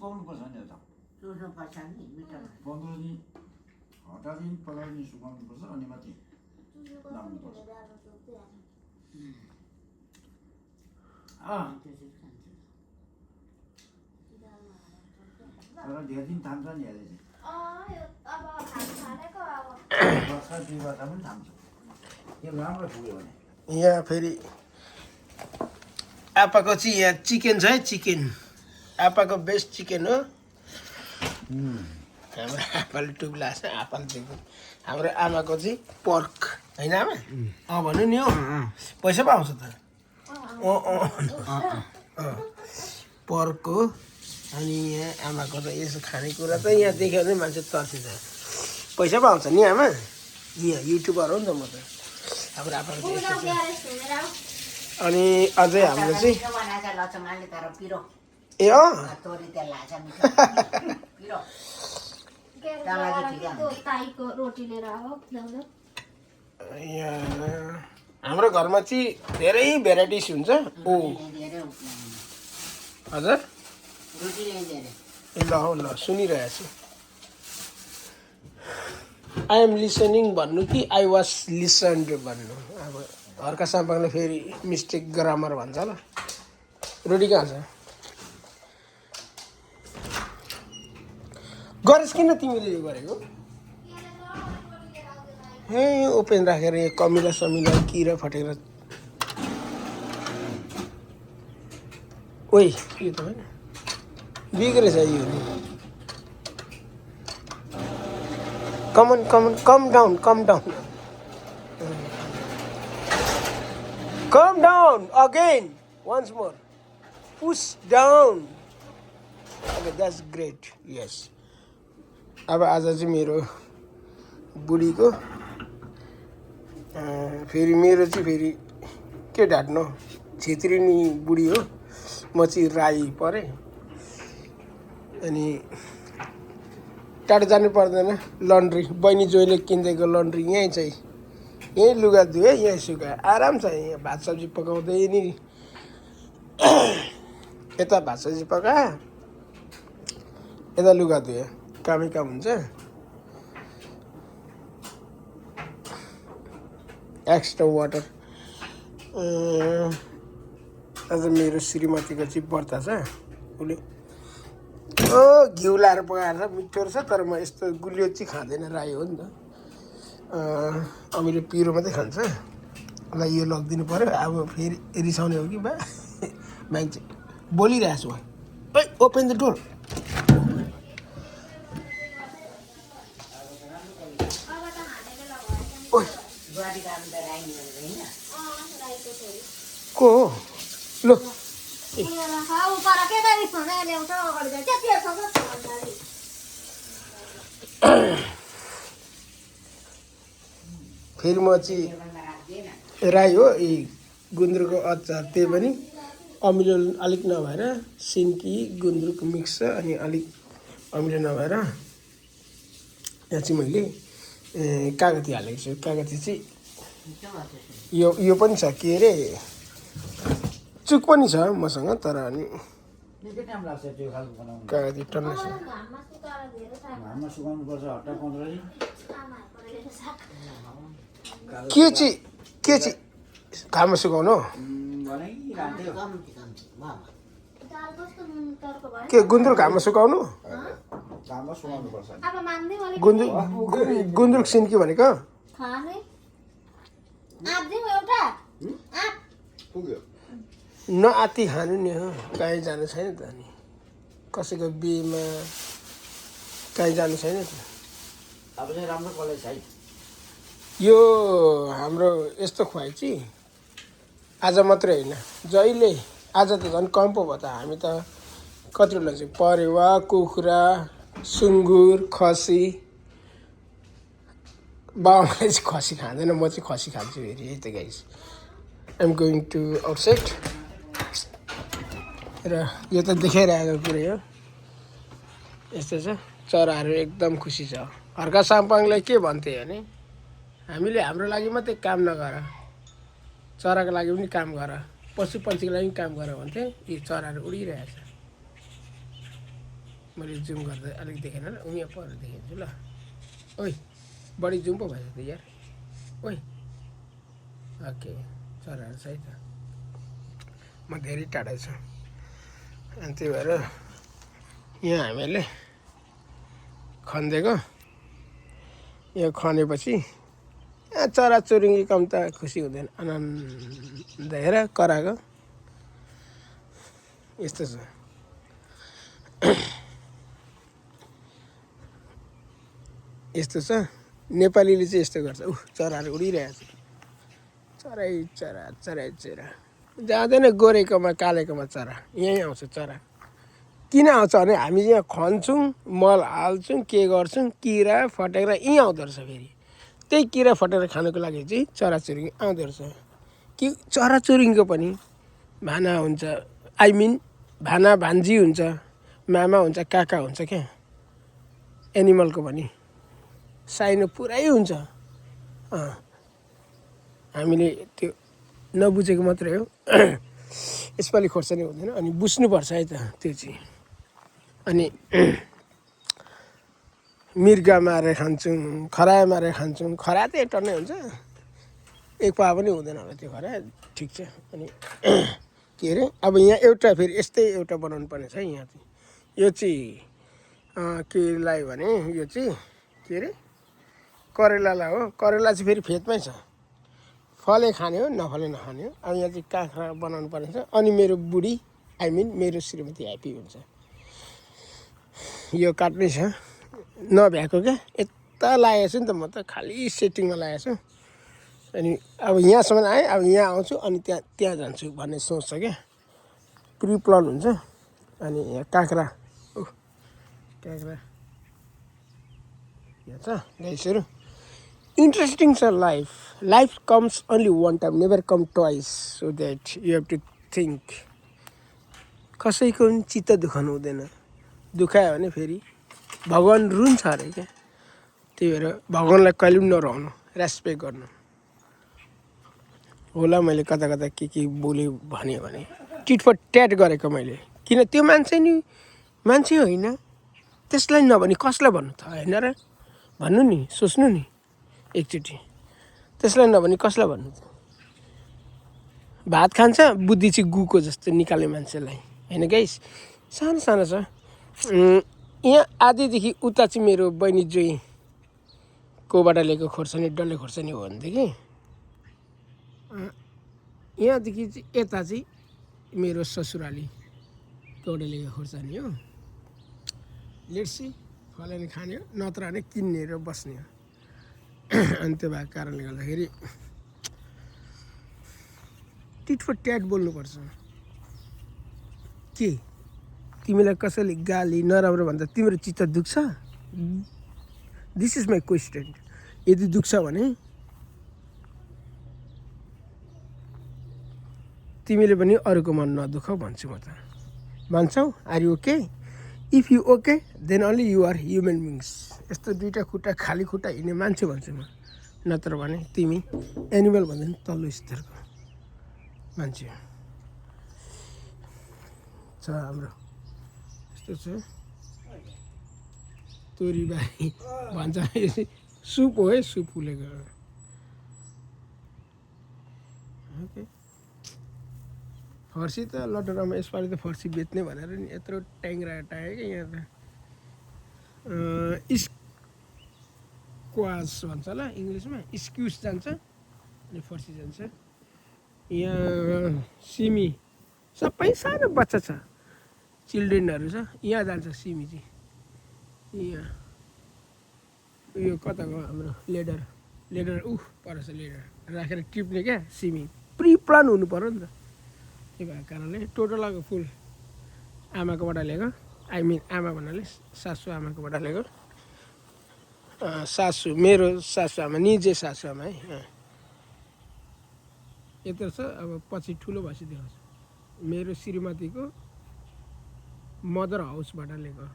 सुकाउनु पर्छ नि त सुक्नु पर्छ नि मिठोमा 15 दिन 18 दिन 15 दिन सुकाउनु पर्छ अनि माथि लाउनु पर्छ तर धेरै दिन थाम्छ नि यसले चाहिँ वर्षा 2 वर्ष पनि थाम्छ यो राम्रो पुग्यो भने यहाँ फेरि आपाको चाहिँ यहाँ चिकन छ है चिकन आपाको बेस्ट चिकन हो हाम्रो आपाले टुप्ला छ आपाले चिकन हाम्रो आमाको चाहिँ पर्क होइन आमा भन्नु नि हौ पैसा पो आउँछ त पर्क हो अनि यहाँ आमाको त यसो खानेकुरा त यहाँ देख्यो भने मान्छे तर्सिन्छ पैसा पो आउँछ नि आमा यहाँ युट्युबर हो नि त म त हाम्रो आपाको चाहिँ यस्तो छ अनि अझै हाम्रो चाहिँ ए अँ हाम्रो घरमा चाहिँ धेरै भेराइटिज हुन्छ ओ हजुर ल ल सुनिरहेको छु आई एम लिसनिङ भन्नु कि आई वाज लिसन्ड भन्नु अब हर्का साम्पाङले फेरि मिस्टेक ग्रामर भन्छ ल रोटी कहाँ छ गरेस् किन तिमीले यो गरेको ए ओपेन राखेर यहाँ कमिला समिला किरा फटेर ओइ यो त होइन बिग्रेछ यो come on come on come down Come down again. Once more. Push down. Okay, that's great. Yes. अब आज चाहिँ मेरो बुढीको फेरि मेरो चाहिँ फेरि के ढाट्नु छेत्रिनी बुढी हो म चाहिँ राई परेँ अनि टाढो जानु पर्दैन लन्ड्री बहिनी जोइले किनिदिएको लन्ड्री यहीँ चाहिँ यहीँ लुगा धुएँ यहीँ सुकाएँ आराम छ यहाँ भात सब्जी पकाउँदै नि यता भात सब्जी पकाए यता लुगा धुएँ कामै काम हुन्छ एक्स्ट्रा वाटर आज मेरो श्रीमतीको चाहिँ व्रत छ उसले घिउ लाएर पकाएर मिठो रहेछ तर म यस्तो गुलियो चाहिँ खाँदैन राई हो नि त अमिले पिरो मात्रै खान्छ ल यो लगिदिनु पऱ्यो अब फेरि रिसाउने हो कि बा मान्छे बोलिरहेको छु ओइ ओपन द डोर को हो लो फेरि म चाहिँ राई हो यी गुन्द्रुकको अचार त्यही पनि अमिलो अलिक नभएर सिन्की गुन्द्रुक मिक्स छ अनि अलिक अमिलो नभएर यहाँ चाहिँ मैले कागती हालेको छु कागती चाहिँ यो पनि छ के अरे चुक पनि छ मसँग तर अनि कागती टन्नै छ घाममा सुकाउनु पर्छ हप्ता 15 दिन के चाहिँ घाममा सुकाउनु के गुन्द्रुक घाममा सुकाउनु गुन्द्रुक सिन्की भनेको नआती खानु नि हो कहीँ जानु छैन त अनि कसैको बिहेमा कहीँ जानु छैन त अब चाहिँ राम्रो कलेज है यो हाम्रो यस्तो खुवाइ चाहिँ आज मात्रै होइन जहिले आज त झन् कम पो भयो त हामी त कतिवटा चाहिँ परेवा कुखुरा सुँगुर खसी बाबाले चाहिँ खसी खाँदैन म चाहिँ खसी खान्छु फेरि यही त guys I'm going to outside र यो त देखाइरहेको कुरै हो यस्तो छ चराहरू एकदम खुसी छ हर्का साम्पाङले के भन्थे भने हामीले हाम्रो लागि मात्रै काम नगर चराको लागि पनि काम गर पशु पक्षीको लागि पनि काम गर भन्थे यी चराहरू उडिरहेछ मैले जुम गर्दा अलिक देखेन ल उहाँ पर देखिन्छु ल ओइ बढी जुम पो भएछ त यार ओइ ओके चराहरू छ है त म धेरै टाढा छु अनि त्यही भएर यहाँ हामीले खनिदिएको यहाँ खनेपछि चराचुरुङ्गी कम त खुसी हुँदैन आनन्द हेर कराएको यस्तो छ यस्तो छ नेपालीले चाहिँ यस्तो गर्छ चराहरू उडिरहेको छ चराइ चरा जाँदैन गोरेकोमा कालेकोमा चरा यहीँ आउँछ चरा किन आउँछ भने हामी यहाँ खन्छौँ मल हाल्छौँ के गर्छौँ किरा फटेर यहीँ आउँदो रहेछ फेरि त्यही किरा फटेर खानुको लागि चाहिँ चराचुरुङ्गी आउँदो रहेछ कि चराचुरुङ्गीको पनि भाना हुन्छ आई मिन भाना भान्जी हुन्छ मामा हुन्छ काका हुन्छ क्या एनिमलको पनि साइनो पुरै हुन्छ हामीले त्यो नबुझेको मात्रै हो यसपालि खोर्सानी हुँदैन अनि बुझ्नुपर्छ है त त्यो चाहिँ अनि मिर्गा मारेर खान्छौँ खरायो मारेर खान्छौँ खरायो त एउटा नै हुन्छ एक पावा पनि हुँदैन होला त्यो खरायो ठिक छ अनि के अरे अब यहाँ एउटा फेरि यस्तै एउटा बनाउनु पर्ने छ यहाँ चाहिँ यो चाहिँ के लाग्यो भने यो चाहिँ के अरे करेलालाई हो करेला चाहिँ फेरि फेदमै छ फले खाने हो नफले नखाने हो अब यहाँ चाहिँ काँक्रा बनाउनु पर्ने छ अनि मेरो बुढी आई मिन मेरो श्रीमती ह्याप्पी हुन्छ यो काट्नै छ नभ्याएको क्या यता लागेको छु नि त म त खालि सेटिङमा लागेको छु अनि अब यहाँसम्म आएँ अब यहाँ आउँछु अनि त्यहाँ जान्छु भन्ने सोच छ क्या प्रि प्लान हुन्छ अनि यहाँ काँक्रा काँक्रा यहाँ छ गाइसहरू इन्ट्रेस्टिङ छ life comes only one time never come twice so that you have to think कसैको पनि चित्त दुखाउनु हुँदैन दुखायो भने फेरि भगवान् रुन्छ अरे क्या त्यही भएर भगवान्लाई कहिले पनि नरहनु रेस्पेक्ट गर्नु होला मैले कता कता के बोलेँ भने टिट फर ट्याट गरेको मैले किन त्यो मान्छे नि मान्छे होइन त्यसलाई नभनी कसलाई भन्नु त होइन र भन्नु नि सोच्नु नि एकचोटि त्यसलाई नभनी कसलाई भन्नु त भात खान्छ बुद्धि चाहिँ गुको जस्तो निकाल्ने मान्छेलाई होइन गाइस सानो सानो छ यहाँ आधीदेखि उता चाहिँ मेरो बहिनी जोइ कोबाट ल्याएको खोर्सानी डल्ले खोर्सानी हो भनेदेखि यहाँदेखि चाहिँ यता चाहिँ मेरो ससुराली कोबाट ल्याएको खोर्सानी हो लेट्सी फल्यो भने खाने हो नत्र भने किन्ने र बस्ने हो अनि त्यो भएको कारणले गर्दाखेरि टिट फर ट्याट बोल्नुपर्छ के तिमीलाई कसैले गाली नराम्रो भन्दा तिम्रो चित्त दुख्छ दिस इज माई क्वेसन यदि दुख्छ भने तिमीले पनि अरूको मन नदुखाऊ भन्छु म त मान्छौ are you okay if you okay then only you are human beings यस्तो दुईवटा खुट्टा खाली खुट्टा हिँड्ने मान्छे भन्छु म नत्र भने तिमी एनिमल भन्दा पनि तल्लो स्तरको मान्छे छ हाम्रो यस्तो छ तोरीबारी भन्छ सुप हो है सुप फुलेको ओके फर्सी त लटरामा यसपालि त फर्सी बेच्ने भनेर नि यत्रो ट्याङ्रा टायो क्या यहाँ त स्क्वास भन्छ होला इङ्ग्लिसमा स्क्युस जान्छ अनि फर्सी जान्छ यहाँ सिमी सबै सानो बच्चा छ चिल्ड्रेनहरू छ यहाँ जान्छ सिमी चाहिँ यहाँ यो कताको हाम्रो लेडर परेछ लेडर राखेर टिप्ने क्या सिमी प्रि प्लान हुनु पऱ्यो नि त त्यही भएको कारणले टोटलको फुल आमाकोबाट ल्याएको आई मिन आमा भन्नाले सासु आमाकोबाट ल्याएको सासु मेरो सासु आमा निजे सासु आमा है यत्रो छ अब पछि ठुलो भएपछि देखाउँछ मेरो श्रीमतीको मदर हाउसबाट ल्याएको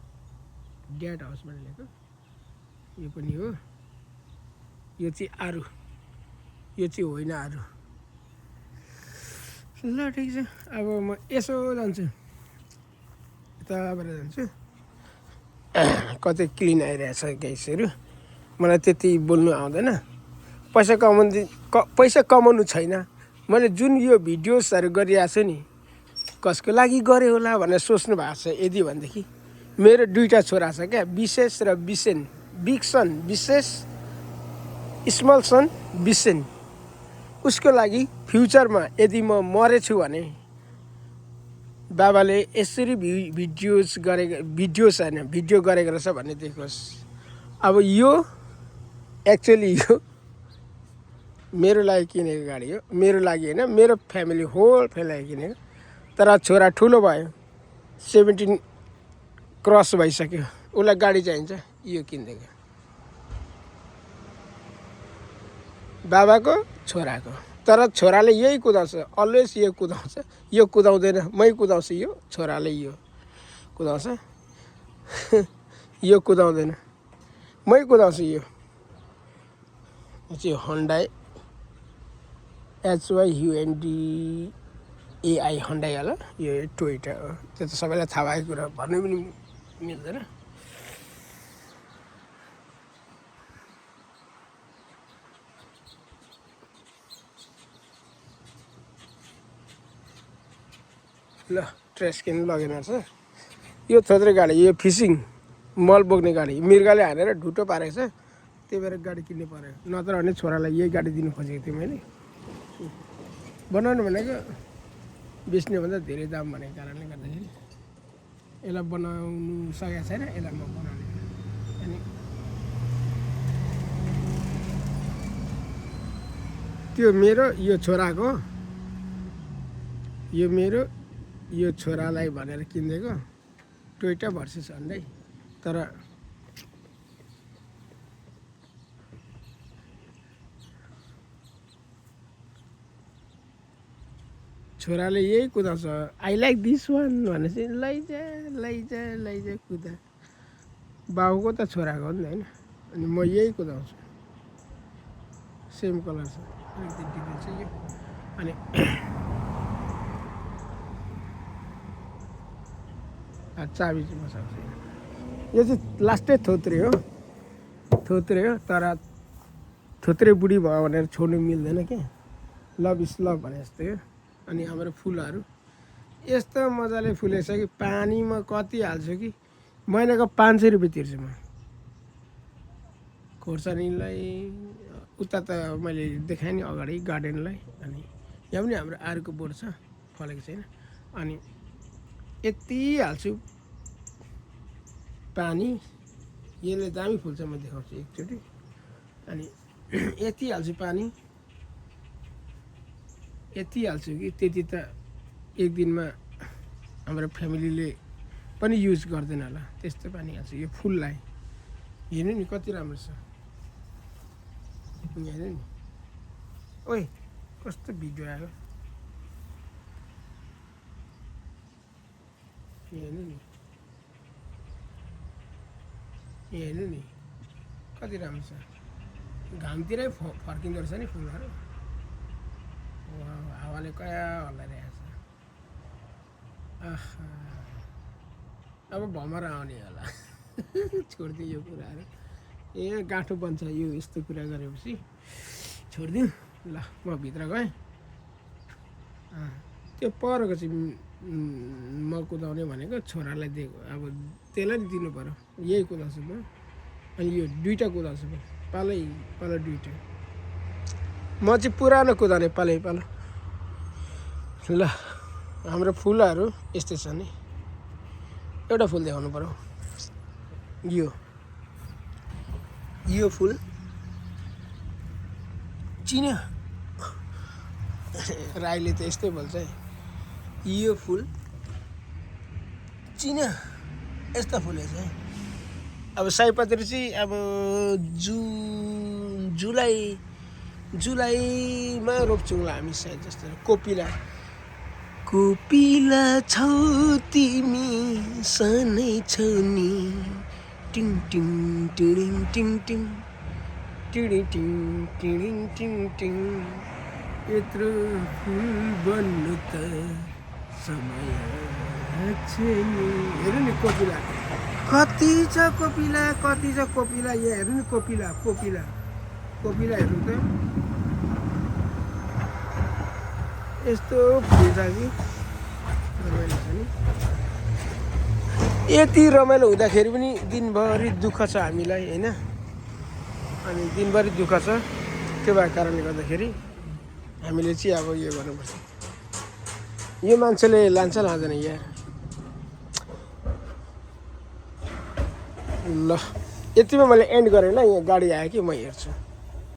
ड्याड हाउसबाट ल्याएको यो पनि हो यो चाहिँ आरू यो चाहिँ होइन आरू ल ठिक छ अब म यसो जान्छु यताबाट जान्छु कतै क्लिन आइरहेछ ग्यासहरू मलाई त्यति बोल्नु आउँदैन पैसा कमाउनु छैन मैले जुन यो भिडियोसहरू गरिरहेको छु नि कसको लागि गरेँ होला भनेर सोच्नु भएको छ यदि भनेदेखि मेरो 2टा छोरा छ क्या विशेष र विसेन बिग सन विशेष स्मल सन विसेन उसको लागि फ्युचरमा यदि म मरेछु भने बाबाले यसरी भिडियो गरेको रहेछ भन्ने देखोस् अब यो एक्चुअली यो मेरो लागि किनेको गाडी हो मेरो लागि होइन मेरो फ्यामिली होल फ्यामिली किनेको तर छोरा ठुलो भयो 17 क्रस भइसक्यो उसलाई गाडी चाहिन्छ यो किनिदिएको बाबाको छोराको तर छोराले यही कुदाउँछ अलवेज यो कुदाउँछ यो कुदाउँदैन मै कुदाउँछु यो छोराले यो कुदाउँछ यो कुदाउँदैन मै कुदाउँछु यो चाहिँ होन्डा HYUNDAI होन्डा होला यो टोयोटा हो त्यो त सबैलाई थाहा भएको कुरा भन्नु पनि मिल्दैन ल ट्रेस किन लगेन रहेछ यो थोत्रे गाडी यो फिसिङ मल बोक्ने गाडी मृगले हानेर ढुटो पारेको छ त्यही भएर गाडी किन्नु पर्यो नत्र भने छोरालाई यही गाडी दिनु खोजेको थिएँ मैले बनाउनु भनेको बेच्ने भन्दा धेरै दाम भनेको कारणले गर्दाखेरि यसलाई बनाउनु सकेको छैन यसलाई म बनाउने अनि त्यो मेरो यो छोराको यो मेरो यो छोरालाई भनेर किनिदिएको टोयोटा भर्सेस होन्डा तर छोराले यही कुदाउँछ आई लाइक दिस वान भनेपछि लैजा कुदा बाबुको त छोराको हो नि होइन अनि म यही कुदाउँछु सेम कलर छ अलिकति डिफ्रेन्ट छ यो अनि चाबी चाहिँ मसँग छैन यो चाहिँ लास्टै थोत्रे हो तर थोत्रे बुढी भयो भनेर छोड्नु मिल्दैन क्या लभ इज लभ भने जस्तै हो अनि हाम्रो फुलहरू यस्तो मजाले फुलेछ कि पानीमा कति हाल्छु कि महिनाको 500 रुपियाँ तिर्छु म खोर्सानीलाई उता त मैले देखाएँ नि अगाडि गार्डनलाई अनि यहाँ पनि हाम्रो आरुको बोट छ फलेको छैन अनि यति हाल्छु पानी यसले दामी फुल्छ म देखाउँछु एकचोटि अनि यति हाल्छु पानी यति हाल्छु कि त्यति त एक दिनमा हाम्रो फ्यामिलीले पनि युज गर्दैन होला त्यस्तो पानी हाल्छु यो फुललाई हेर्नु नि कति राम्रो छ हेर्नु नि ओइ कस्तो भिडियो आयो हेर्नु नि कति राम्रो छ घामतिरै फर्किँदो रहेछ नि फुलहरू हावाले कया हल्लाइरहेको छ अब भमर आउने होला छोडिदिउँ यो कुराहरू ए गाँठो बन्छ यो यस्तो कुरा गरेपछि छोडिदिउँ ल म भित्र गएँ त्यो परको चाहिँ म कुदाउने भनेको छोरालाई दिएको अब त्यसलाई नि दिनु पर्यो यही कुदाउँछु म अनि यो 2टा कुदाउँछु म पालो 2टा म चाहिँ पुरानो कुदाउने पालो ल हाम्रो फुलहरू यस्तै छ नि एउटा फुल देखाउनु पर्यो यो फुल चिन्यो राईले त यस्तै बोल्छ है यो फुल चिन्यो यस्तो फुलेछ है अब सयपत्री चाहिँ अब जुलाईमा रोप्छौँ हामी सायद जस्तो कोपिला छौ तिमी सनै छौ नि टिङ टिङ टिङ टिङ टिङ टिङ टिङ टिङ टिङ टिङ यत्रो फुल बन्नु त समय छैन हेर्नु नि कोपिला कति छ कोपिला यहाँ हेर्नु नि कोपिला हेर्नु त यस्तो फुल छ कि रमाइलो छ नि यति रमाइलो हुँदाखेरि पनि दिनभरि दुःख छ हामीलाई होइन अनि दिनभरि दुःख छ त्यो भएको कारणले गर्दाखेरि हामीले चाहिँ अब यो गर्नुपर्छ यो मान्छेले लान्छ लाँदैन यार ल यतिमा मैले एन्ड गरेँ ल यहाँ गाडी आयो कि म हेर्छु